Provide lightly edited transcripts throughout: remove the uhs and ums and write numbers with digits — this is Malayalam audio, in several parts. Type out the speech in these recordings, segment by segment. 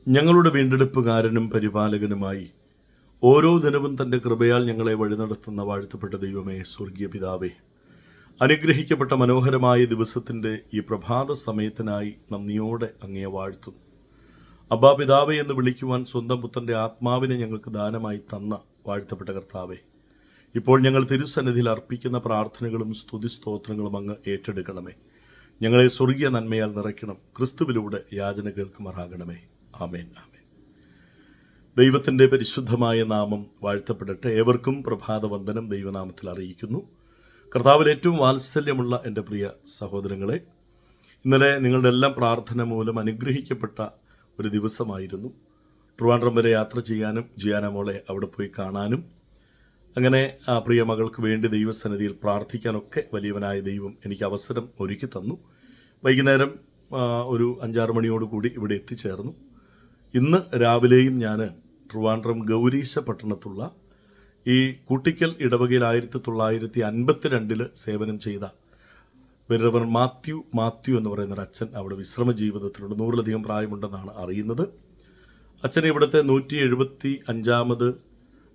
ഞങ്ങളുടെ വീണ്ടെടുപ്പുകാരനും പരിപാലകനുമായി ഓരോ ദിനവും തൻ്റെ കൃപയാൽ ഞങ്ങളെ വഴി നടത്തുന്ന വാഴ്ത്തപ്പെട്ട ദൈവമേ, സ്വർഗീയ പിതാവേ, അനുഗ്രഹിക്കപ്പെട്ട മനോഹരമായ ദിവസത്തിൻ്റെ ഈ പ്രഭാത സമയത്തിനായി നന്ദിയോടെ അങ്ങയെ വാഴ്ത്തും. അബ്ബാ പിതാവേ എന്ന് വിളിക്കുവാൻ സ്വന്തം പുത്രൻ്റെ ആത്മാവിനെ ഞങ്ങൾക്ക് ദാനമായി തന്ന വാഴ്ത്തപ്പെട്ട കർത്താവേ, ഇപ്പോൾ ഞങ്ങൾ തിരുസന്നിധിയിൽ അർപ്പിക്കുന്ന പ്രാർത്ഥനകളും സ്തുതിസ്തോത്രങ്ങളും അങ്ങ് ഏറ്റെടുക്കണമേ. ഞങ്ങളെ സ്വർഗീയ നന്മയാൽ നിറയ്ക്കണം. ക്രിസ്തുവിലൂടെ യാചന കേൾക്കുമാറാകണമേ. ആമേൻ, ആമേൻ. ദൈവത്തിൻ്റെ പരിശുദ്ധമായ നാമം വാഴ്ത്തപ്പെടട്ടെ. ഏവർക്കും പ്രഭാതവന്ദനം ദൈവനാമത്തിൽ അറിയിക്കുന്നു. കർത്താവിൽ ഏറ്റവും വാത്സല്യമുള്ള എൻ്റെ പ്രിയ സഹോദരങ്ങളെ, ഇന്നലെ നിങ്ങളുടെ എല്ലാം പ്രാർത്ഥന മൂലം അനുഗ്രഹിക്കപ്പെട്ട ഒരു ദിവസമായിരുന്നു. ട്രിവാൻഡ്രം വരെ യാത്ര ചെയ്യാനും ജിയാന മോളെ അവിടെ പോയി കാണാനും അങ്ങനെ ആ പ്രിയ മകൾക്ക് വേണ്ടി ദൈവസന്നിധിയിൽ പ്രാർത്ഥിക്കാനൊക്കെ വലിയവനായ ദൈവം എനിക്ക് അവസരം ഒരുക്കി തന്നു. വൈകുന്നേരം ഒരു 5-6 മണിയോടുകൂടി ഇവിടെ എത്തിച്ചേർന്നു. ഇന്ന് രാവിലെയും ഞാൻ ട്രിവാൻഡ്രം ഗൗരീശ പട്ടണത്തുള്ള ഈ കൂട്ടിക്കൽ ഇടവകയിൽ 1952 സേവനം ചെയ്ത വെറവർ മാത്യു എന്ന് പറയുന്ന ഒരു അച്ഛൻ അവിടെ വിശ്രമ ജീവിതത്തിലുണ്ട്. 100-ലധികം പ്രായമുണ്ടെന്നാണ് അറിയുന്നത്. അച്ഛനെ ഇവിടുത്തെ 175ാമത്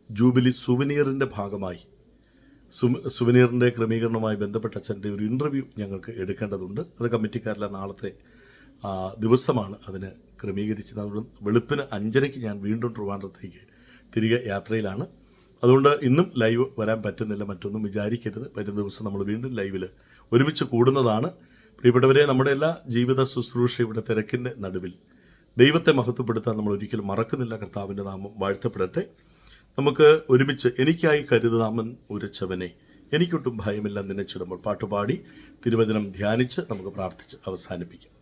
ജൂബിലി സുവനീറിൻ്റെ ഭാഗമായി സുവനീറിൻ്റെ ക്രമീകരണവുമായി ബന്ധപ്പെട്ട അച്ഛൻ്റെ ഒരു ഇൻ്റർവ്യൂ ഞങ്ങൾക്ക് എടുക്കേണ്ടതുണ്ട്. അത് കമ്മിറ്റിക്കാരെല്ലാം നാളത്തെ ദിവസമാണ് അതിന് ക്രമീകരിച്ചത്. അതുകൊണ്ട് വെളുപ്പിന് 5:30 ഞാൻ വീണ്ടും ട്രിവാൻഡ്രത്തേക്ക് തിരികെ യാത്രയിലാണ്. അതുകൊണ്ട് ഇന്നും ലൈവ് വരാൻ പറ്റുന്നില്ല. മറ്റൊന്നും വിചാരിക്കരുത്. വരുന്ന ദിവസം നമ്മൾ വീണ്ടും ലൈവിൽ ഒരുമിച്ച് കൂടുന്നതാണ്. പ്രിയപ്പെട്ടവരെ, നമ്മുടെ എല്ലാ ജീവിത ശുശ്രൂഷ ഇവിടെ തിരക്കിൻ്റെ നടുവിൽ ദൈവത്തെ മഹത്വപ്പെടുത്താൻ നമ്മൾ ഒരിക്കലും മറക്കുന്നില്ല. കർത്താവിൻ്റെ നാമം വാഴ്ത്തപ്പെടട്ടെ. നമുക്ക് ഒരുമിച്ച് എനിക്കായി കരുതാമൻ ഉരച്ചവനെ എനിക്കൊട്ടും ഭയമില്ല നനച്ചിടുമ്പോൾ പാട്ടുപാടി തിരുവചനം ധ്യാനിച്ച് നമുക്ക് പ്രാർത്ഥിച്ച് അവസാനിപ്പിക്കാം.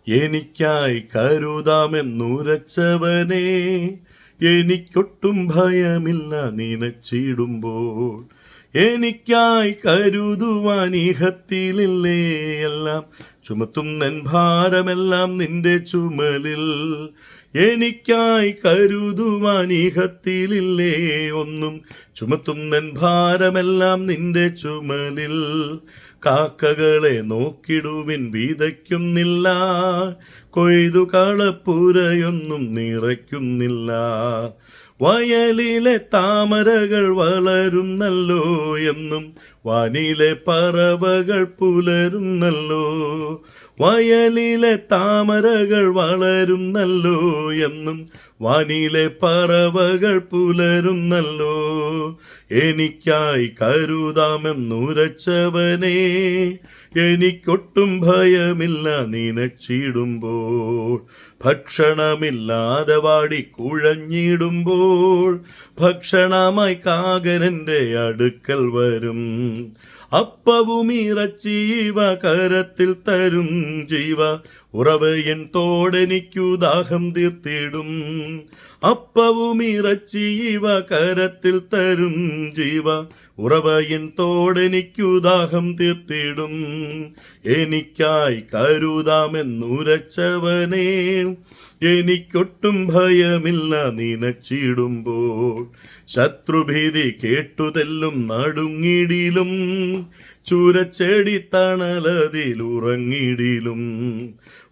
എനിക്കായി കരുതാമെന്നുരച്ചവനെ എനിക്കൊട്ടും ഭയമില്ല നനച്ചിടുമ്പോൾ, എനിക്കായി കരുതുവാൻ ഇഹത്തിലില്ലേ എല്ലാം ചുമത്തും നൻ ഭാരമെല്ലാം നിന്റെ ചുമലിൽ, എനിക്കായി കരുതുവാൻ ഇഹത്തിലില്ലേ ഒന്നും ചുമത്തും നൻ ഭാരമെല്ലാം നിന്റെ ചുമലിൽ. കാക്കകളെ നോക്കിടുവിൻ വിതയ്ക്കുന്നില്ല, കൊയ്തു കളപ്പുരയൊന്നും നിറയ്ക്കുന്നില്ല, വയലിലെ താമരകൾ വളരുന്നല്ലോ എന്നും വാനിലെ പറവകൾ പുലരുന്നല്ലോ, വയലിലെ താമരകൾ വളരുന്നല്ലോ എന്നും വാനിലെ പറവകൾ പുലരുന്നല്ലോ, എനിക്കായി കരുതാമെന്നുരച്ചവനെ എനിക്കൊട്ടും ഭയമില്ല നനച്ചിടുമ്പോൾ, ഭക്ഷണമില്ലാതെ വാടി കുഴഞ്ഞിടുമ്പോൾ ഭക്ഷണമായി കാകരൻ്റെ അടുക്കൽ വരും, അപ്പവും ഇറച്ചീവ കരത്തിൽ തരും ജീവ ഉറവയൻ തോടെനിക്കു ദാഹം തീർത്തിടും, അപ്പവും ഇറച്ചീവ കരത്തിൽ തരും ജീവ ഉറവയൻ തോടെനിക്കു ദാഹം തീർത്തിടും, എനിക്കായി കരുതാമെന്നുരച്ചവനെ എനിക്കൊട്ടും ഭയമില്ല നനച്ചിടുമ്പോൾ, ശത്രുഭീതി കേട്ടുതെല്ലും നടുങ്ങിടിലും ചൂരച്ചെടി തണലതിലുറങ്ങിടിലും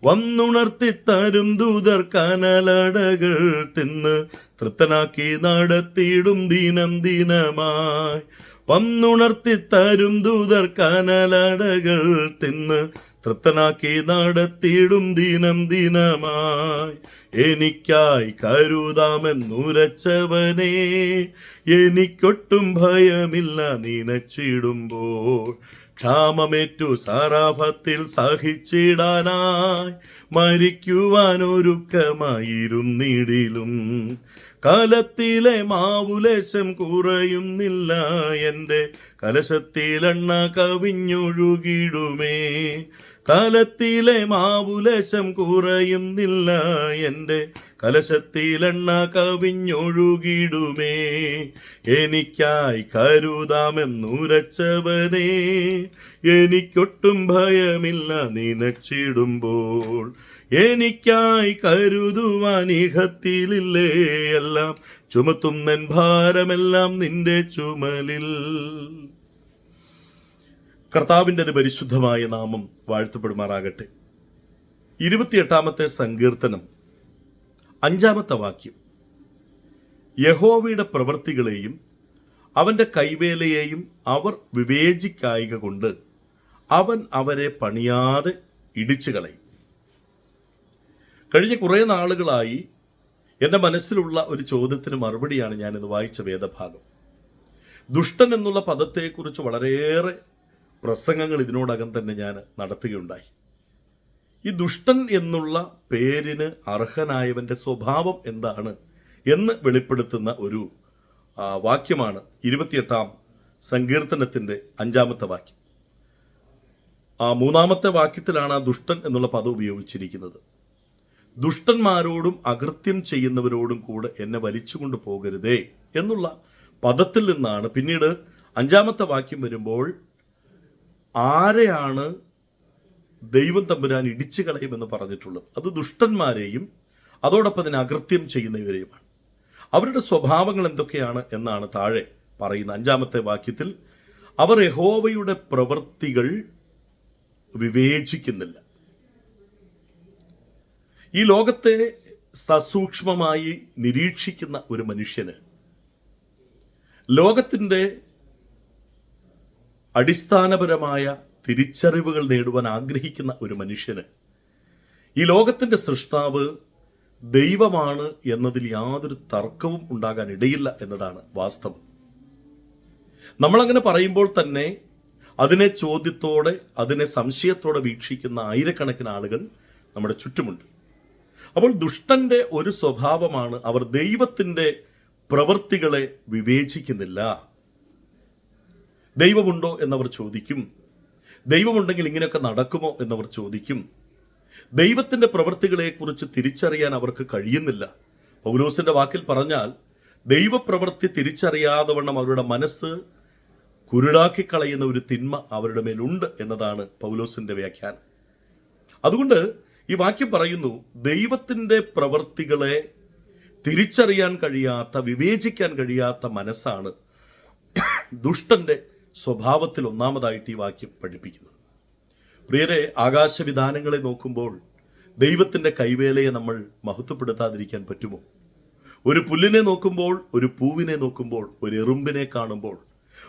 വന്നുണർത്തിത്തരും ദൂതർ കനലടകൾ തിന്ന് തൃപ്തനാക്കി നടത്തിയിടും ദിനം ദിനമായി, വന്നുണർത്തിത്തരും ദൂതർ കനലടകൾ തിന്ന് തൃപ്തനാക്കി നടത്തിയിടും ദിനം ദിനമായി, എനിക്കായി കരുതാമെന്നുരച്ചവനെ എനിക്കൊട്ടും ഭയമില്ല നനച്ചിടുമ്പോൾ, ക്ഷാമമേറ്റു സാറാഫത്തിൽ സഹിച്ചിടാനായി മരിക്കുവാനൊരുക്കമായിരുന്നിടിലും, കലത്തിലെ മാവുലേശം കുറയുന്നില്ല, എൻ്റെ കലശത്തിലെണ്ണ കവിഞ്ഞൊഴുകിടുമേ, കലത്തിലെ മാവുലേശം കുറയുന്നില്ല, എൻ്റെ കലശത്തിലെണ്ണ കവിഞ്ഞൊഴുകിടുമേ, എനിക്കായി കരുതാമെന്നുരച്ചവനെ എനിക്കൊട്ടും ഭയമില്ല നനച്ചിടുമ്പോൾ, എനിക്കായി കരുതുവാൻ ഇഹത്തിലില്ലേ എല്ലാം ചുമത്തും നൻ ഭാരമെല്ലാം നിന്റെ ചുമലിൽ. കർത്താവിൻ്റെ പരിശുദ്ധമായ നാമം വാഴ്ത്തപ്പെടുമാറാകട്ടെ. 28-ാമത്തെ സങ്കീർത്തനം 5-ാമത്തെ വാക്യം, യഹോവയുടെ പ്രവൃത്തികളെയും അവൻ്റെ കൈവേലയെയും അവർ വിവേചിക്കായിക കൊണ്ട് അവൻ അവരെ പണിയാതെ ഇടിച്ചു കളയും. കഴിഞ്ഞ കുറേ നാളുകളായി എൻ്റെ മനസ്സിലുള്ള ഒരു ചോദ്യത്തിന് മറുപടിയാണ് ഞാനിന്ന് വായിച്ച വേദഭാഗം. ദുഷ്ടൻ എന്നുള്ള പദത്തെക്കുറിച്ച് വളരെയേറെ പ്രസംഗങ്ങൾ ഇതിനോടകം തന്നെ ഞാൻ നടത്തുകയുണ്ടായി. ഈ ദുഷ്ടൻ എന്നുള്ള പേരിന് അർഹനായവൻ്റെ സ്വഭാവം എന്താണ് എന്ന് വെളിപ്പെടുത്തുന്ന ഒരു വാക്യമാണ് 28-ാം സങ്കീർത്തനത്തിൻ്റെ 5-ാമത്തെ വാക്യം. 3-ാമത്തെ വാക്യത്തിലാണ് ആ ദുഷ്ടൻ എന്നുള്ള പദം ഉപയോഗിച്ചിരിക്കുന്നത്. ദുഷ്ടന്മാരോടും അകൃത്യം ചെയ്യുന്നവരോടും കൂടെ എന്നെ വലിച്ചുകൊണ്ട് പോകരുതേ എന്നുള്ള പദത്തിൽ നിന്നാണ് പിന്നീട് 5-ാമത്തെ വാക്യം വരുമ്പോൾ ആരെയാണ് ദൈവം തമ്പുരാൻ ഇടിച്ചു കളയുമെന്ന് പറഞ്ഞിട്ടുള്ളത്. അത് ദുഷ്ടന്മാരെയും അതോടൊപ്പം തന്നെ അകൃത്യം ചെയ്യുന്നവരെയുമാണ്. അവരുടെ സ്വഭാവങ്ങൾ എന്തൊക്കെയാണ് എന്നാണ് താഴെ പറയുന്ന 5-ാമത്തെ വാക്യത്തിൽ. അവർ യഹോവയുടെ പ്രവൃത്തികൾ വിവേചിക്കുന്നില്ല. ഈ ലോകത്തെ സസൂക്ഷ്മമായി നിരീക്ഷിക്കുന്ന ഒരു മനുഷ്യന്, ലോകത്തിൻ്റെ അടിസ്ഥാനപരമായ തിരിച്ചറിവുകൾ നേടുവാൻ ആഗ്രഹിക്കുന്ന ഒരു മനുഷ്യന് ഈ ലോകത്തിൻ്റെ സൃഷ്ടാവ് ദൈവമാണ് എന്നതിൽ യാതൊരു തർക്കവും ഉണ്ടാകാൻ ഇടയില്ല എന്നതാണ് വാസ്തവം. നമ്മളങ്ങനെ പറയുമ്പോൾ തന്നെ അതിനെ ചോദ്യത്തോടെ, അതിനെ സംശയത്തോടെ വീക്ഷിക്കുന്ന ആയിരക്കണക്കിന് ആളുകൾ നമ്മുടെ ചുറ്റുമുണ്ട്. അപ്പോൾ ദുഷ്ടന്റെ ഒരു സ്വഭാവമാണ് അവർ ദൈവത്തിൻ്റെ പ്രവൃത്തികളെ വിവേചിക്കുന്നില്ല. ദൈവമുണ്ടോ എന്നവർ ചോദിക്കും. ദൈവമുണ്ടെങ്കിൽ ഇങ്ങനെയൊക്കെ നടക്കുമോ എന്നവർ ചോദിക്കും. ദൈവത്തിൻ്റെ പ്രവൃത്തികളെക്കുറിച്ച് തിരിച്ചറിയാൻ അവർക്ക് കഴിയുന്നില്ല. പൗലോസിന്റെ വാക്കിൽ പറഞ്ഞാൽ ദൈവപ്രവൃത്തി തിരിച്ചറിയാതെ വണ്ണം അവരുടെ മനസ്സ് കുരുടാക്കി കളയുന്ന ഒരു തിന്മ അവരുടെ മേലുണ്ട് എന്നതാണ് പൗലോസിന്റെ വ്യാഖ്യാനം. അതുകൊണ്ട് ഈ വാക്യം പറയുന്നു, ദൈവത്തിൻ്റെ പ്രവൃത്തികളെ തിരിച്ചറിയാൻ കഴിയാത്ത, വിവേചിക്കാൻ കഴിയാത്ത മനസ്സാണ് ദുഷ്ടന്റെ സ്വഭാവത്തിൽ ഒന്നാമതായിട്ട് ഈ വാക്യം പഠിപ്പിക്കുന്നത്. പ്രിയരെ, ആകാശവിധാനങ്ങളെ നോക്കുമ്പോൾ ദൈവത്തിൻ്റെ കൈവേലയെ നമ്മൾ മഹത്വപ്പെടുത്താതിരിക്കാൻ പറ്റുമോ? ഒരു പുല്ലിനെ നോക്കുമ്പോൾ, ഒരു പൂവിനെ നോക്കുമ്പോൾ, ഒരു എറുമ്പിനെ കാണുമ്പോൾ,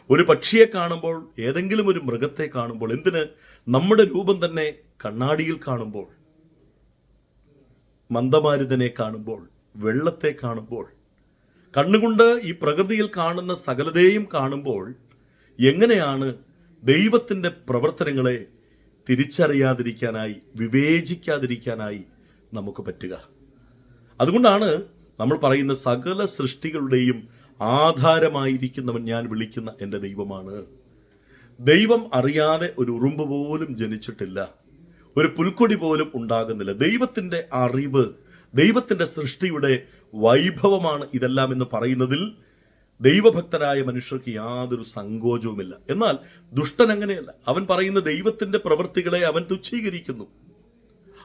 ഒരു പക്ഷിയെ കാണുമ്പോൾ, ഏതെങ്കിലും ഒരു മൃഗത്തെ കാണുമ്പോൾ, എന്തിന് നമ്മുടെ രൂപം തന്നെ കണ്ണാടിയിൽ കാണുമ്പോൾ, മന്ദമാരുതനെ കാണുമ്പോൾ, വെള്ളത്തെ കാണുമ്പോൾ, കണ്ണുകൊണ്ട് ഈ പ്രകൃതിയിൽ കാണുന്ന സകലതയും കാണുമ്പോൾ എങ്ങനെയാണ് ദൈവത്തിൻ്റെ പ്രവർത്തനങ്ങളെ തിരിച്ചറിയാതിരിക്കാനായി, വിവേചിക്കാതിരിക്കാനായി നമുക്ക് പറ്റുക? അതുകൊണ്ടാണ് നമ്മൾ പറയുന്ന സകല സൃഷ്ടികളുടെയും ആധാരമായിരിക്കുന്നവൻ ഞാൻ വിളിക്കുന്ന എൻ്റെ ദൈവമാണ്. ദൈവം അറിയാതെ ഒരു ഉറുമ്പ് പോലും ജനിച്ചിട്ടില്ല, ഒരു പുൽക്കൊടി പോലും ഉണ്ടാകുന്നില്ല. ദൈവത്തിൻ്റെ അറിവ്, ദൈവത്തിൻ്റെ സൃഷ്ടിയുടെ വൈഭവമാണ് ഇതെല്ലാം എന്ന് പറയുന്നതിൽ ദൈവഭക്തരായ മനുഷ്യർക്ക് യാതൊരു സങ്കോചവുമില്ല. എന്നാൽ ദുഷ്ടൻ അങ്ങനെയല്ല. അവൻ പറയുന്ന ദൈവത്തിൻ്റെ പ്രവൃത്തികളെ അവൻ തുച്ഛീകരിക്കുന്നു.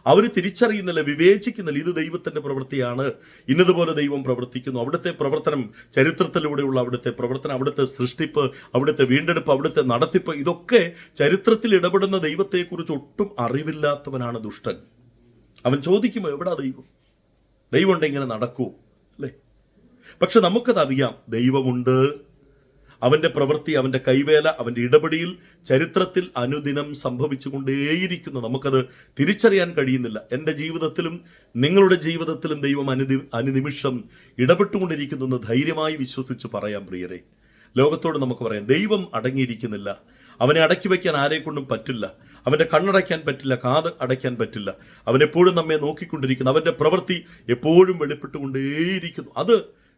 അവർ തിരിച്ചറിയുന്നില്ല, വിവേചിക്കുന്നില്ല. ഇത് ദൈവത്തിൻ്റെ പ്രവൃത്തിയാണ്, ഇന്നതുപോലെ ദൈവം പ്രവർത്തിക്കുന്നു. അവിടുത്തെ പ്രവർത്തനം, ചരിത്രത്തിലൂടെയുള്ള അവിടുത്തെ പ്രവർത്തനം, അവിടുത്തെ സൃഷ്ടിപ്പ്, അവിടുത്തെ വീണ്ടെടുപ്പ്, അവിടുത്തെ നടത്തിപ്പ്, ഇതൊക്കെ ചരിത്രത്തിൽ ഇടപെടുന്ന ദൈവത്തെക്കുറിച്ച് ഒട്ടും അറിവില്ലാത്തവനാണ് ദുഷ്ടൻ. അവൻ ചോദിക്കുമോ, എവിടാ ദൈവം? ദൈവം ഉണ്ടെങ്കിൽ ഇങ്ങനെ നടക്കൂ അല്ലേ? പക്ഷെ നമുക്കതറിയാം, ദൈവമുണ്ട്. അവൻ്റെ പ്രവൃത്തി, അവൻ്റെ കൈവേല, അവൻ്റെ ഇടപെടിയിൽ ചരിത്രത്തിൽ അനുദിനം സംഭവിച്ചുകൊണ്ടേയിരിക്കുന്നു. നമുക്കത് തിരിച്ചറിയാൻ കഴിയുന്നില്ല. എൻ്റെ ജീവിതത്തിലും നിങ്ങളുടെ ജീവിതത്തിലും ദൈവം അനുനിമിഷം ഇടപെട്ടുകൊണ്ടിരിക്കുന്നു എന്ന് ധൈര്യമായി വിശ്വസിച്ച് പറയാം. പ്രിയരെ, ലോകത്തോട് നമുക്ക് പറയാം, ദൈവം അടങ്ങിയിരിക്കുന്നില്ല. അവനെ അടക്കി വയ്ക്കാൻ ആരെക്കൊണ്ടും പറ്റില്ല. അവൻ്റെ കണ്ണടയ്ക്കാൻ പറ്റില്ല, കാത് അടയ്ക്കാൻ പറ്റില്ല. അവൻ എപ്പോഴും നമ്മെ നോക്കിക്കൊണ്ടിരിക്കുന്നു. അവൻ്റെ പ്രവൃത്തി എപ്പോഴും വെളിപ്പെട്ടുകൊണ്ടേയിരിക്കുന്നു. അത്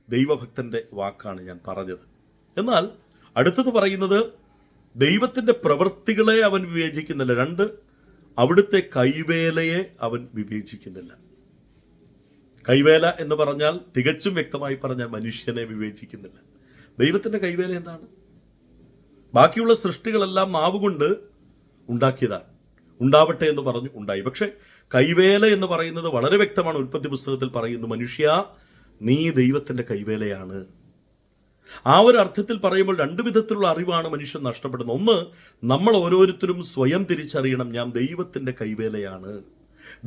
ദൈവഭക്തൻ്റെ വാക്കാണ് ഞാൻ പറഞ്ഞത്. എന്നാൽ അടുത്തത് പറയുന്നത്, ദൈവത്തിൻ്റെ പ്രവൃത്തികളെ അവൻ വിവേചിക്കുന്നില്ല. 2, അവിടുത്തെ കൈവേലയെ അവൻ വിവേചിക്കുന്നില്ല. കൈവേല എന്ന് പറഞ്ഞാൽ തികച്ചും വ്യക്തമായി പറഞ്ഞാൽ മനുഷ്യനെ വിവേചിക്കുന്നില്ല. ദൈവത്തിൻ്റെ കൈവേല എന്താണ്? ബാക്കിയുള്ള സൃഷ്ടികളെല്ലാം മാവുകൊണ്ട് ഉണ്ടാക്കിയതാണ്. ഉണ്ടാവട്ടെ എന്ന് പറഞ്ഞു, ഉണ്ടായി. പക്ഷെ കൈവേല എന്ന് പറയുന്നത് വളരെ വ്യക്തമാണ്. ഉൽപ്പത്തി പുസ്തകത്തിൽ പറയുന്നു, മനുഷ്യ, നീ ദൈവത്തിൻ്റെ കൈവേലയാണ്. ആ ഒരു അർത്ഥത്തിൽ പറയുമ്പോൾ 2 വിധത്തിലുള്ള അറിവാണ് മനുഷ്യൻ നഷ്ടപ്പെടുന്നത്. ഒന്ന്, നമ്മൾ ഓരോരുത്തരും സ്വയം തിരിച്ചറിയണം, ഞാൻ ദൈവത്തിൻ്റെ കൈവേലയാണ്.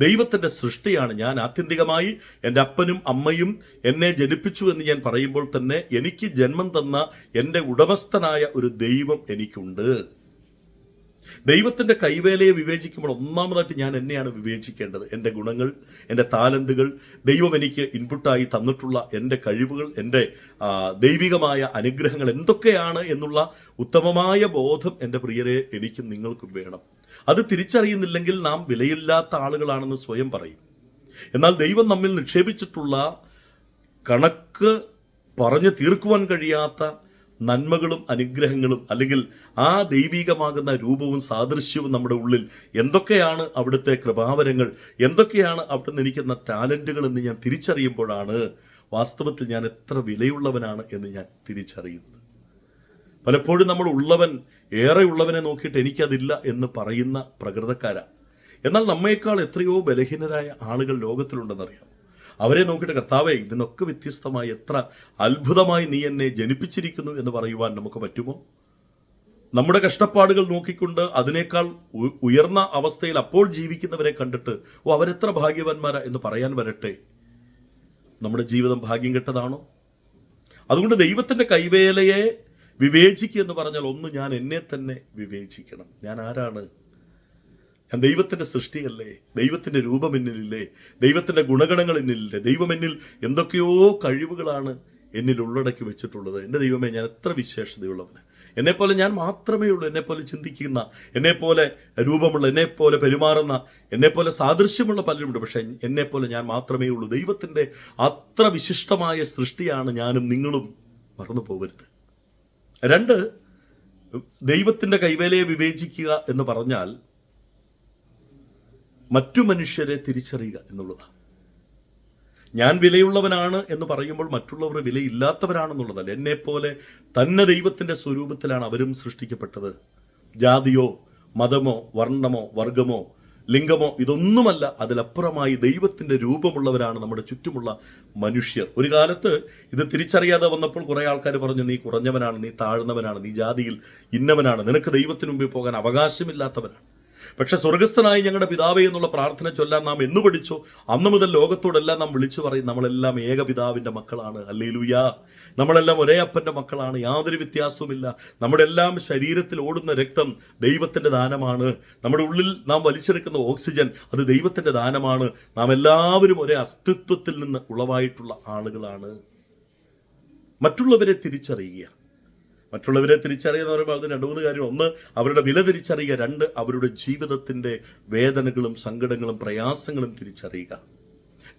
ദൈവത്തിൻ്റെ സൃഷ്ടിയാണ് ഞാൻ. ആത്യന്തികമായി എൻ്റെ അപ്പനും അമ്മയും എന്നെ ജനിപ്പിച്ചു എന്ന് ഞാൻ പറയുമ്പോൾ തന്നെ എനിക്ക് ജന്മം തന്ന എൻ്റെ ഉടമസ്ഥനായ ഒരു ദൈവം എനിക്കുണ്ട്. ദൈവത്തിൻ്റെ കൈവേലയെ വിവേചിക്കുമ്പോൾ ഒന്നാമതായിട്ട് ഞാൻ എന്നെയാണ് വിവേചിക്കേണ്ടത്. എൻ്റെ ഗുണങ്ങൾ, എൻ്റെ താലന്തുകൾ, ദൈവം എനിക്ക് ഇൻപുട്ടായി തന്നിട്ടുള്ള എൻ്റെ കഴിവുകൾ, എൻ്റെ ദൈവികമായ അനുഗ്രഹങ്ങൾ എന്തൊക്കെയാണ് എന്നുള്ള ഉത്തമമായ ബോധം എൻ്റെ പ്രിയരെ എനിക്കും നിങ്ങൾക്കും വേണം. അത് തിരിച്ചറിയുന്നില്ലെങ്കിൽ നാം വിലയില്ലാത്ത ആളുകളാണെന്ന് സ്വയം പറയും. എന്നാൽ ദൈവം നമ്മിൽ നിക്ഷേപിച്ചിട്ടുള്ള കണക്ക് പറഞ്ഞു തീർക്കുവാൻ കഴിയാത്ത നന്മകളും അനുഗ്രഹങ്ങളും, അല്ലെങ്കിൽ ആ ദൈവികമാകുന്ന രൂപവും സാദൃശ്യവും നമ്മുടെ ഉള്ളിൽ എന്തൊക്കെയാണ്, അവിടുത്തെ കൃപാവരങ്ങൾ എന്തൊക്കെയാണ്, അവിടുന്ന് എനിക്കുന്ന ടാലൻറ്റുകൾ എന്ന് ഞാൻ തിരിച്ചറിയുമ്പോഴാണ് വാസ്തവത്തിൽ ഞാൻ എത്ര വിലയുള്ളവനാണ് എന്ന് ഞാൻ തിരിച്ചറിയുന്നത്. പലപ്പോഴും നമ്മൾ ഏറെ ഉള്ളവനെ നോക്കിയിട്ട് എനിക്കതില്ല എന്ന് പറയുന്ന പ്രകൃതക്കാരാണ്. എന്നാൽ നമ്മേക്കാൾ എത്രയോ ബലഹീനരായ ആളുകൾ ലോകത്തിലുണ്ടെന്നറിയാം. അവരെ നോക്കിയിട്ട് കർത്താവേ, ഇതിനൊക്കെ വ്യത്യസ്തമായി എത്ര അത്ഭുതമായി നീ എന്നെ ജനിപ്പിച്ചിരിക്കുന്നു എന്ന് പറയുവാൻ നമുക്ക് പറ്റുമോ? നമ്മുടെ കഷ്ടപ്പാടുകൾ നോക്കിക്കൊണ്ട് അതിനേക്കാൾ ഉയർന്ന അവസ്ഥയിൽ അപ്പോൾ ജീവിക്കുന്നവരെ കണ്ടിട്ട് അവരെത്ര ഭാഗ്യവാന്മാരാ എന്ന് പറയാൻ വരട്ടെ. നമ്മുടെ ജീവിതം ഭാഗ്യം കെട്ടതാണോ? അതുകൊണ്ട് ദൈവത്തിൻ്റെ കൈവേലയെ വിവേചിക്കുക എന്ന് പറഞ്ഞാൽ ഒന്ന്, ഞാൻ എന്നെ തന്നെ വിവേചിക്കണം. ഞാൻ ആരാണ്? ഞാൻ ദൈവത്തിൻ്റെ സൃഷ്ടിയല്ലേ? ദൈവത്തിൻ്റെ രൂപം എന്നിലില്ലേ? ദൈവത്തിൻ്റെ ഗുണഗണങ്ങൾ എന്നിലില്ലേ? ദൈവം എന്നിൽ എന്തൊക്കെയോ കഴിവുകളാണ് എന്നിൽ ഉള്ളടക്കി വെച്ചിട്ടുള്ളത്. എൻ്റെ ദൈവമേ, ഞാൻ എത്ര വിശേഷതയുള്ളവന്. എന്നെപ്പോലെ ഞാൻ മാത്രമേ ഉള്ളൂ. എന്നെപ്പോലെ ചിന്തിക്കുന്ന, എന്നെപ്പോലെ രൂപമുള്ള, എന്നെപ്പോലെ പെരുമാറുന്ന, എന്നെപ്പോലെ സാദൃശ്യമുള്ള പലരുമുണ്ട്. പക്ഷേ എന്നെപ്പോലെ ഞാൻ മാത്രമേ ഉള്ളൂ. ദൈവത്തിൻ്റെ അത്ര വിശിഷ്ടമായ സൃഷ്ടിയാണ് ഞാനും നിങ്ങളും. മറന്നു പോകരുത്. 2, ദൈവത്തിൻ്റെ കൈവേലയെ വിവേചിക്കുക എന്ന് പറഞ്ഞാൽ മറ്റു മനുഷ്യരെ തിരിച്ചറിയുക എന്നുള്ളതാണ്. ഞാൻ വിലയുള്ളവനാണ് എന്ന് പറയുമ്പോൾ മറ്റുള്ളവർ വിലയില്ലാത്തവരാണെന്നുള്ളതല്ല. എന്നെപ്പോലെ തന്നെ ദൈവത്തിൻ്റെ സ്വരൂപത്തിലാണ് അവരും സൃഷ്ടിക്കപ്പെട്ടത്. ജാതിയോ മതമോ വർണ്ണമോ വർഗമോ ലിംഗമോ ഇതൊന്നുമല്ല, അതിലപ്പുറമായി ദൈവത്തിൻ്റെ രൂപമുള്ളവരാണ് നമ്മുടെ ചുറ്റുമുള്ള മനുഷ്യർ. ഒരു കാലത്ത് ഇത് തിരിച്ചറിയാതെ വന്നപ്പോൾ കുറേ ആൾക്കാർ പറഞ്ഞു, നീ കുറഞ്ഞവനാണ്, നീ താഴ്ന്നവനാണ്, നീ ജാതിയിൽ ഇന്നവനാണ്, നിനക്ക് ദൈവത്തിന് മുമ്പിൽ പോകാൻ അവകാശമില്ലാത്തവനാണ്. പക്ഷെ സ്വർഗസ്ഥനായി ഞങ്ങളുടെ പിതാവേ എന്നുള്ള പ്രാർത്ഥന ചൊല്ലാൻ നാം എന്ന് പഠിച്ചോ അന്ന് മുതൽ ലോകത്തോടെല്ലാം നാം വിളിച്ചു പറയും, നമ്മളെല്ലാം ഏക പിതാവിൻ്റെ മക്കളാണ്. ഹല്ലേലൂയ. നമ്മളെല്ലാം ഒരേ അപ്പൻ്റെ മക്കളാണ്. യാതൊരു വ്യത്യാസവുമില്ല. നമ്മുടെ എല്ലാം ശരീരത്തിൽ ഓടുന്ന രക്തം ദൈവത്തിൻ്റെ ദാനമാണ്. നമ്മുടെ ഉള്ളിൽ നാം വലിച്ചെടുക്കുന്ന ഓക്സിജൻ അത് ദൈവത്തിൻ്റെ ദാനമാണ്. നാം എല്ലാവരും ഒരേ അസ്തിത്വത്തിൽ നിന്ന് ഉളവായിട്ടുള്ള ആളുകളാണ്. മറ്റുള്ളവരെ തിരിച്ചറിയുക. മറ്റുള്ളവരെ തിരിച്ചറിയുക പറയുമ്പോൾ അതിന് 2-3 കാര്യം. 1, അവരുടെ വില തിരിച്ചറിയുക. 2, അവരുടെ ജീവിതത്തിൻ്റെ വേദനകളും സങ്കടങ്ങളും പ്രയാസങ്ങളും തിരിച്ചറിയുക.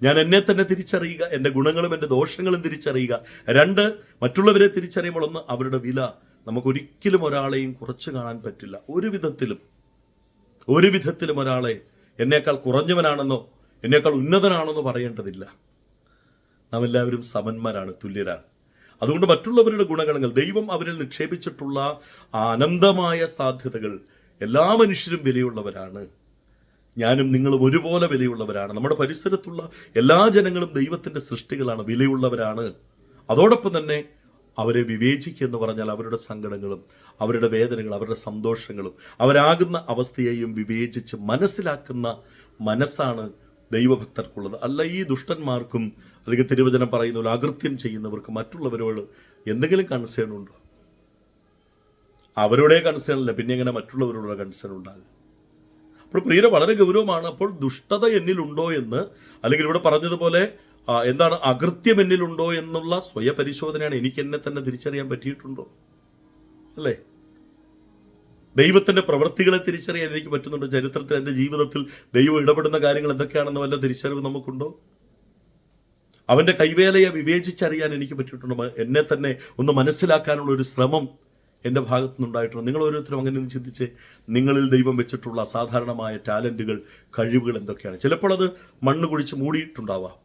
ഞാൻ എന്നെ തന്നെ തിരിച്ചറിയുക, എൻ്റെ ഗുണങ്ങളും എൻ്റെ ദോഷങ്ങളും തിരിച്ചറിയുക. 2, മറ്റുള്ളവരെ തിരിച്ചറിയുമ്പോൾ 1, അവരുടെ വില. നമുക്കൊരിക്കലും ഒരാളെയും കുറച്ച് കാണാൻ പറ്റില്ല. ഒരു വിധത്തിലും ഒരാളെ എന്നേക്കാൾ കുറഞ്ഞവനാണെന്നോ എന്നേക്കാൾ ഉന്നതനാണെന്നോ പറയേണ്ടതില്ല. നാം എല്ലാവരും സമന്മാരാണ്, തുല്യരാണ്. അതുകൊണ്ട് മറ്റുള്ളവരുടെ ഗുണഗണങ്ങൾ, ദൈവം അവരിൽ നിക്ഷേപിച്ചിട്ടുള്ള അനന്തമായ സാധ്യതകൾ, എല്ലാ മനുഷ്യരും വിലയുള്ളവരാണ്. ഞാനും നിങ്ങളും ഒരുപോലെ വിലയുള്ളവരാണ്. നമ്മുടെ പരിസരത്തുള്ള എല്ലാ ജനങ്ങളും ദൈവത്തിൻ്റെ സൃഷ്ടികളാണ്, വിലയുള്ളവരാണ്. അതോടൊപ്പം തന്നെ അവരെ വിവേചിക്കുക എന്ന് പറഞ്ഞാൽ അവരുടെ സങ്കടങ്ങളും അവരുടെ വേദനകളും അവരുടെ സന്തോഷങ്ങളും അവരാകുന്ന അവസ്ഥയെയും വിവേചിച്ച് മനസ്സിലാക്കുന്ന മനസ്സാണ് ദൈവഭക്തർക്കുള്ളത്. അല്ല ഈ ദുഷ്ടന്മാർക്കും അല്ലെങ്കിൽ തിരുവചനം പറയുന്ന പോലെ അകൃത്യം ചെയ്യുന്നവർക്ക് മറ്റുള്ളവരോട് എന്തെങ്കിലും കൺസേൺ ഉണ്ടോ? അവരുടെ കൺസേൺ അല്ല, പിന്നെ എങ്ങനെ മറ്റുള്ളവരോടുള്ള കൺസേൺ ഉണ്ടാകും? അപ്പോൾ പ്രിയരെ, വളരെ ഗൗരവമാണ്. അപ്പോൾ ദുഷ്ടത എന്നിലുണ്ടോ എന്ന്, അല്ലെങ്കിൽ ഇവിടെ പറഞ്ഞതുപോലെ എന്താണ് അകൃത്യം എന്നിലുണ്ടോ എന്നുള്ള സ്വയപരിശോധനയാണ്. എനിക്ക് എന്നെ തന്നെ തിരിച്ചറിയാൻ പറ്റിയിട്ടുണ്ടോ? അല്ലേ? ദൈവത്തിൻ്റെ പ്രവൃത്തികളെ തിരിച്ചറിയാൻ എനിക്ക് പറ്റുന്നുണ്ടോ? ചരിത്രത്തിൽ എൻ്റെ ജീവിതത്തിൽ ദൈവം ഇടപെടുന്ന കാര്യങ്ങൾ എന്തൊക്കെയാണെന്ന് വല്ല തിരിച്ചറിവ് നമുക്കുണ്ടോ? അവൻ്റെ കൈവേലയെ വിവേചിച്ചറിയാൻ എനിക്ക് പറ്റിയിട്ടുണ്ടോ? എന്നെ തന്നെ ഒന്ന് മനസ്സിലാക്കാനുള്ള ഒരു ശ്രമം എൻ്റെ ഭാഗത്തു നിന്നുണ്ടായിട്ടുണ്ട്. നിങ്ങൾ ഓരോരുത്തരും അങ്ങനെ ഒന്ന് ചിന്തിച്ച്, നിങ്ങളിൽ ദൈവം വെച്ചിട്ടുള്ള അസാധാരണമായ ടാലൻറ്റുകൾ, കഴിവുകൾ എന്തൊക്കെയാണ്? ചിലപ്പോൾ അത് മണ്ണ് കുഴിച്ച് മൂടിയിട്ടുണ്ടാവാം.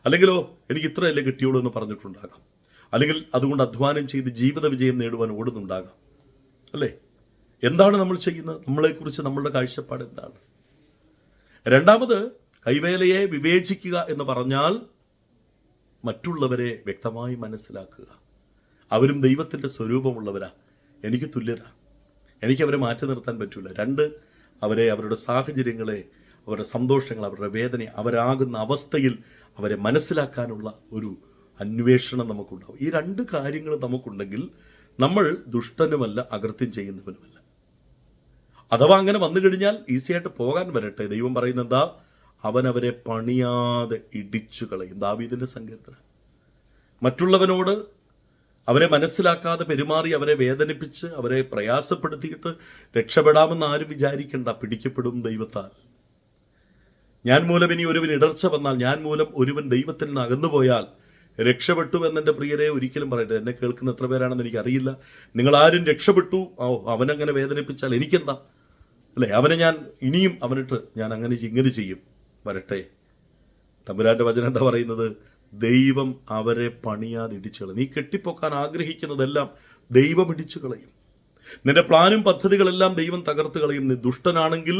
അല്ലെങ്കിലോ എനിക്ക് ഇത്രയല്ലേ കിട്ടിയുള്ളൂ എന്ന് പറഞ്ഞിട്ടുണ്ടാകാം. അല്ലെങ്കിൽ അതുകൊണ്ട് അധ്വാനം ചെയ്ത് ജീവിത വിജയം നേടുവാൻ ഓടുന്നുണ്ടാകാം. അല്ലേ? എന്താണ് നമ്മൾ ചെയ്യുന്നത്? നമ്മളെക്കുറിച്ച് നമ്മളുടെ കാഴ്ചപ്പാട് എന്താണ്? 2, കൈവേലയെ വിവേചിക്കുക എന്ന് പറഞ്ഞാൽ മറ്റുള്ളവരെ വ്യക്തമായി മനസ്സിലാക്കുക. അവരും ദൈവത്തിൻ്റെ സ്വരൂപമുള്ളവരാ, എനിക്ക് തുല്യരാ, എനിക്കവരെ മാറ്റി നിർത്താൻ പറ്റില്ല. 2, അവരെ അവരുടെ സാഹചര്യങ്ങളെ അവരുടെ സന്തോഷങ്ങൾ, അവരുടെ വേദന, അവരാകുന്ന അവസ്ഥയിൽ അവരെ മനസ്സിലാക്കാനുള്ള ഒരു അന്വേഷണം നമുക്കുണ്ടാവും. ഈ രണ്ട് കാര്യങ്ങൾ നമുക്കുണ്ടെങ്കിൽ നമ്മൾ ദുഷ്ടനുമല്ല, അകൃത്യം ചെയ്യുന്നവനുമല്ല. അഥവാ അങ്ങനെ വന്നു കഴിഞ്ഞാൽ ഈസിയായിട്ട് പോകാൻ വരട്ടെ. ദൈവം പറയുന്നത് എന്താ? അവനവരെ പണിയാതെ ഇടിച്ചു കളയും. ദാവീദിന്റെ സങ്കീർത്തനം. മറ്റുള്ളവനോട് അവരെ മനസ്സിലാക്കാതെ പെരുമാറി അവരെ വേദനിപ്പിച്ച് അവരെ പ്രയാസപ്പെടുത്തിയിട്ട് രക്ഷപ്പെടാമെന്ന് ആരും വിചാരിക്കേണ്ട. പിടിക്കപ്പെടും ദൈവത്താൽ. ഞാൻ മൂലം ഇനി ഒരുവൻ ഇടർച്ച വന്നാൽ, ഞാൻ മൂലം ഒരുവൻ ദൈവത്തിൽ നിന്ന് അകന്നുപോയാൽ രക്ഷപ്പെട്ടു എന്നെൻ്റെ പ്രിയരെ ഒരിക്കലും പറയട്ടെ. എന്നെ കേൾക്കുന്ന എത്ര പേരാണെന്ന് എനിക്കറിയില്ല. നിങ്ങളാരും രക്ഷപ്പെട്ടു, അവനങ്ങനെ വേദനിപ്പിച്ചാൽ എനിക്കെന്താ, അല്ലേ? അവനെ ഞാൻ ഇനിയും അവനിട്ട് ഞാൻ അങ്ങനെ ഇങ്ങനെ ചെയ്യും. വരട്ടെ. തമ്പുരാൻ്റെ വചനം എന്താ പറയുന്നത്? ദൈവം അവരെ പണിയാതെ ഇടിച്ചു കളയും. നീ കെട്ടിപ്പൊക്കാൻ ആഗ്രഹിക്കുന്നതെല്ലാം ദൈവം ഇടിച്ചു കളയും. നിന്റെ പ്ലാനും പദ്ധതികളെല്ലാം ദൈവം തകർത്ത് കളയും. നീ ദുഷ്ടനാണെങ്കിൽ,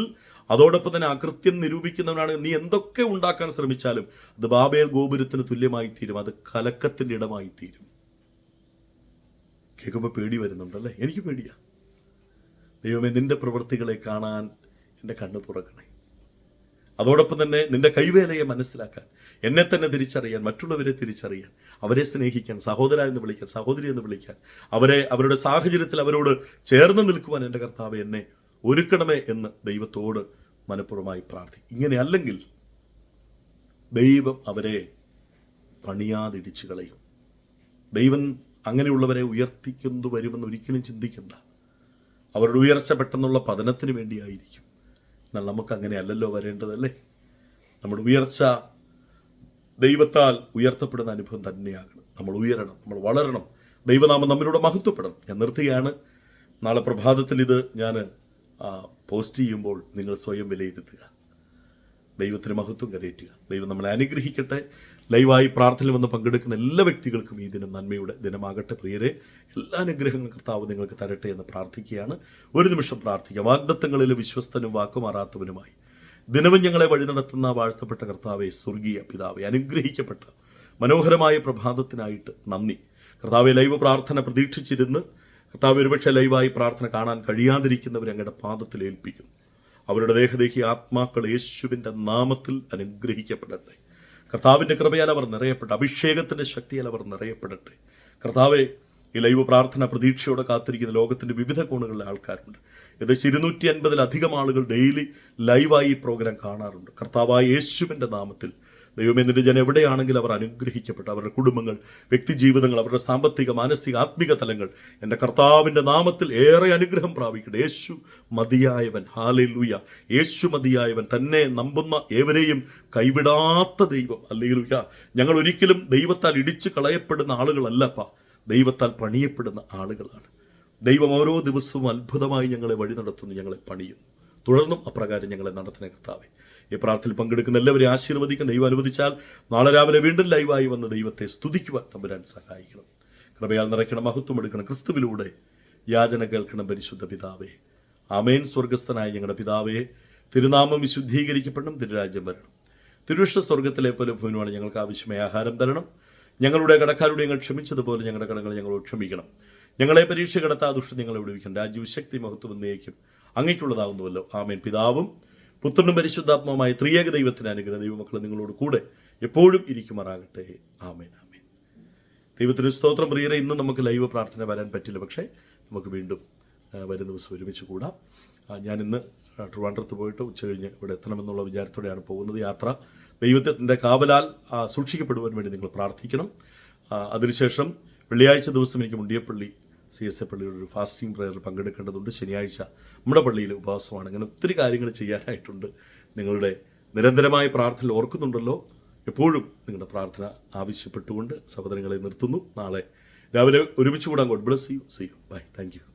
അതോടൊപ്പം തന്നെ അകൃത്യം നിരൂപിക്കുന്നവനാണെങ്കിൽ, നീ എന്തൊക്കെ ഉണ്ടാക്കാൻ ശ്രമിച്ചാലും അത് ബാബേൽ ഗോപുരത്തിന് തുല്യമായി തീരും. അത് കലക്കത്തിൻ്റെ ഇടമായി തീരും. കേൾക്കുമ്പോൾ പേടി വരുന്നുണ്ടല്ലേ? എനിക്ക് പേടിയാ. ദൈവമേ, നിന്റെ പ്രവൃത്തികളെ കാണാൻ എൻ്റെ കണ്ണ് തുറക്കണേ. അതോടൊപ്പം തന്നെ നിന്റെ കൈവേലയെ മനസ്സിലാക്കാൻ, എന്നെ തന്നെ തിരിച്ചറിയാൻ, മറ്റുള്ളവരെ തിരിച്ചറിയാൻ, അവരെ സ്നേഹിക്കാൻ, സഹോദര എന്ന് വിളിക്കാൻ, സഹോദരി എന്ന് വിളിക്കാൻ, അവരുടെ സാഹചര്യത്തിൽ അവരോട് ചേർന്ന് നിൽക്കുവാൻ എൻ്റെ കർത്താവെ എന്നെ ഒരുക്കണമേ എന്ന് ദൈവത്തോട് മനഃപൂർവ്വമായി പ്രാർത്ഥിക്കും. ഇങ്ങനെ അല്ലെങ്കിൽ ദൈവം അവരെ പണിയാതിടിച്ചു കളയും. ദൈവം അങ്ങനെയുള്ളവരെ ഉയർത്തിക്കൊണ്ടു വരുമെന്ന് ഒരിക്കലും ചിന്തിക്കണ്ട. അവരുടെ ഉയർച്ച പെട്ടെന്നുള്ള പതനത്തിന് വേണ്ടിയായിരിക്കും. എന്നാൽ നമുക്ക് അങ്ങനെ അല്ലല്ലോ വരേണ്ടതല്ലേ? നമ്മുടെ ഉയർച്ച ദൈവത്താൽ ഉയർത്തപ്പെടുന്ന അനുഭവം തന്നെയാകണം. നമ്മൾ ഉയരണം, നമ്മൾ വളരണം, ദൈവനാമം നമ്മളിലൂടെ മഹത്വപ്പെടണം. ഞാൻ നിർത്തുകയാണ്. നാളെ പ്രഭാതത്തിൽ ഇത് ഞാൻ പോസ്റ്റ് ചെയ്യുമ്പോൾ നിങ്ങൾ സ്വയം വിലയിരുത്തുക. ദൈവത്തിന് മഹത്വം കരയറ്റുക. ദൈവം നമ്മളെ അനുഗ്രഹിക്കട്ടെ. ലൈവായി പ്രാർത്ഥനയിൽ വന്ന് പങ്കെടുക്കുന്ന എല്ലാ വ്യക്തികൾക്കും ഈ ദിനം നന്മയുടെ ദിനമാകട്ടെ. പ്രിയരെ, എല്ലാ അനുഗ്രഹങ്ങളും കർത്താവ് നിങ്ങൾക്ക് തരട്ടെ എന്ന് പ്രാർത്ഥിക്കുകയാണ്. ഒരു നിമിഷം പ്രാർത്ഥിക്കാം. വാഗ്ദത്തങ്ങളിൽ വിശ്വസ്തനും വാക്കുമാറാത്തവനുമായി ദിനവും ഞങ്ങളെ വഴി നടത്തുന്ന വാഴ്ത്തപ്പെട്ട കർത്താവെ, സ്വർഗീയ പിതാവെ, അനുഗ്രഹിക്കപ്പെട്ട മനോഹരമായ പ്രഭാതത്തിനായിട്ട് നന്ദി. കർത്താവെ, ലൈവ് പ്രാർത്ഥന പ്രതീക്ഷിച്ചിരുന്ന് കർത്താവ് ഒരുപക്ഷെ ലൈവായി പ്രാർത്ഥന കാണാൻ കഴിയാതിരിക്കുന്നവരെ അങ്ങയുടെ പാദത്തിൽ ഏൽപ്പിക്കുന്നു. അവരുടെ ദേഹദേഹി ആത്മാക്കൾ യേശുവിൻ്റെ നാമത്തിൽ അനുഗ്രഹിക്കപ്പെടട്ടെ. കർത്താവിൻ്റെ കൃപയാൽ അവർ നിറയപ്പെടട്ടെ. അഭിഷേകത്തിൻ്റെ ശക്തിയാൽ അവർ നിറയപ്പെടട്ടെ. കർത്താവെ, ഈ ലൈവ് പ്രാർത്ഥന പ്രതീക്ഷയോടെ കാത്തിരിക്കുന്ന ലോകത്തിൻ്റെ വിവിധ കോണുകളിലെ ആൾക്കാരുണ്ട്. ഏകദേശം 250-ലധികം ആളുകൾ ഡെയിലി ലൈവായി ഈ പ്രോഗ്രാം കാണാറുണ്ട്. കർത്താവായ യേശുവിൻ്റെ നാമത്തിൽ ദൈവമേ, നിന്റെ ജനം എവിടെയാണെങ്കിലും അവർ അനുഗ്രഹിക്കപ്പെട്ടു. അവരുടെ കുടുംബങ്ങൾ, വ്യക്തിജീവിതങ്ങൾ, അവരുടെ സാമ്പത്തിക, മാനസിക, ആത്മിക തലങ്ങൾ എൻ്റെ കർത്താവിൻ്റെ നാമത്തിൽ ഏറെ അനുഗ്രഹം പ്രാപിക്കട്ടെ. യേശു മതിയായവൻ. ഹല്ലേലൂയ. യേശു മതിയായവൻ. തന്നെ നമ്പുന്ന ഏവരെയും കൈവിടാത്ത ദൈവം. ഹല്ലേലൂയ. ഞങ്ങൾ ഒരിക്കലും ദൈവത്താൽ ഇടിച്ചു കളയപ്പെടുന്ന ആളുകളല്ലപ്പാ, ദൈവത്താൽ പണിയപ്പെടുന്ന ആളുകളാണ്. ദൈവം ഓരോ ദിവസവും അത്ഭുതമായി ഞങ്ങളെ വഴി നടത്തുന്നു, ഞങ്ങളെ പണിയുന്നു. തുടർന്നും അപ്രകാരം ഞങ്ങളെ നടത്തുന്ന കർത്താവേ, ഈ പ്രാർത്ഥനയിൽ പങ്കെടുക്കുന്ന എല്ലാവരെയും ആശീർവദിക്കാൻ ദൈവം അനുവദിച്ചാൽ നാളെ രാവിലെ വീണ്ടും ലൈവായി വന്ന് ദൈവത്തെ സ്തുതിക്കുവാൻ തമ്പുരാൻ സഹായിക്കണം. കൃപയാൽ നിറയ്ക്കണം, മഹത്വം എടുക്കണം. ക്രിസ്തുവിലൂടെ യാചന കേൾക്കണം പരിശുദ്ധ പിതാവേ. ആമേൻ. സ്വർഗസ്ഥനായ ഞങ്ങളുടെ പിതാവേ, തിരുനാമം വിശുദ്ധീകരിക്കപ്പെടണം, തിരുരാജ്യം വരണം. തിരുവിഷ്ട സ്വർഗത്തിലെ പോലെ ഭൂമിയാണ് ഞങ്ങൾക്ക് ആവശ്യമായ ആഹാരം തരണം. ഞങ്ങളുടെ കടക്കാരുടെ ഞങ്ങൾ ക്ഷമിച്ചതുപോലെ ഞങ്ങളുടെ കടങ്ങൾ ഞങ്ങളോട് ക്ഷമിക്കണം. ഞങ്ങളെ പരീക്ഷ കടത്താ ദുഷ്ടം ഞങ്ങളെ വിടുവിക്കണം. രാജ്യവും ശക്തി മഹത്വം എന്നേക്കും അങ്ങേക്കുള്ളതാകുന്നുവല്ലോ. ആമേൻ. പിതാവും പുത്രനും പരിശുദ്ധാത്മാവുമായ ത്രിയേക ദൈവത്തിന് അനുഗ്രഹം ദൈവമക്കൾ നിങ്ങളോട് കൂടെ എപ്പോഴും ഇരിക്കുമാറാകട്ടെ. ആമേൻ. ആമേൻ. ദൈവത്തിന് സ്തോത്രം. പ്രിയരെ, ഇന്ന് നമുക്ക് ലൈവ് പ്രാർത്ഥന വരാൻ പറ്റില്ല, പക്ഷേ നമുക്ക് വീണ്ടും വരുന്ന ദിവസം ഒരുമിച്ച് കൂടാം. ഞാനിന്ന് ട്രിവാൻഡ്രത്ത് പോയിട്ട് ഉച്ചകഴിഞ്ഞ് ഇവിടെ എത്തണമെന്നുള്ള വിചാരത്തോടെയാണ് പോകുന്നത്. യാത്ര ദൈവത്തിൻ്റെ കാവലാൽ സൂക്ഷിക്കപ്പെടുവാൻ വേണ്ടി നിങ്ങൾ പ്രാർത്ഥിക്കണം. അതിനുശേഷം വെള്ളിയാഴ്ച ദിവസം എനിക്ക് മുണ്ടിയപ്പള്ളി CSA പള്ളിയുടെ ഒരു ഫാസ്റ്റിംഗ് പ്രയറിൽ പങ്കെടുക്കേണ്ടതുണ്ട്. ശനിയാഴ്ച നമ്മുടെ പള്ളിയിൽ ഉപവാസമാണ്. അങ്ങനെ ഒത്തിരി കാര്യങ്ങൾ ചെയ്യാനായിട്ടുണ്ട്. നിങ്ങളുടെ നിരന്തരമായ പ്രാർത്ഥന ഓർക്കുന്നുണ്ടല്ലോ. എപ്പോഴും നിങ്ങളുടെ പ്രാർത്ഥന ആവശ്യപ്പെട്ടുകൊണ്ട് സഹോദരങ്ങളെ നിർത്തുന്നു. നാളെ രാവിലെ ഒരുമിച്ച് കൂടാൻ. God bless you. See you. Bye. Thank U.